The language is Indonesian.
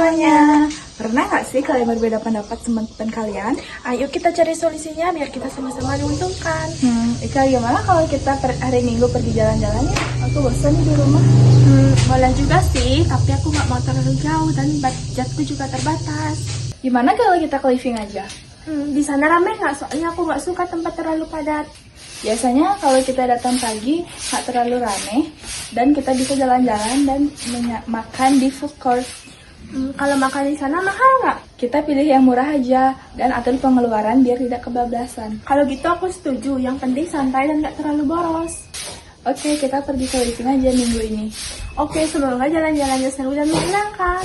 semuanya. Pernah nggak sih kalian berbeda pendapat sama teman kalian? Ayo kita cari solusinya biar kita sama-sama diuntungkan. Ika, gimana kalau kita hari Minggu pergi jalan-jalan ya? Aku bosan nih di rumah. Boleh juga sih, tapi aku nggak mau terlalu jauh dan budgetku juga terbatas. Gimana kalau kita ke living aja? Di sana rame nggak? Soalnya aku nggak suka tempat terlalu padat. Biasanya kalau kita datang pagi nggak terlalu rame dan kita bisa jalan-jalan dan makan di food court. Kalau makan di sana mahal nggak? Kita pilih yang murah aja dan atur pengeluaran biar tidak kebablasan. Kalau gitu aku setuju. Yang penting santai dan nggak terlalu boros. Oke, kita pergi ke living aja minggu ini. Oke, semoga jalan-jalannya seru dan menyenangkan.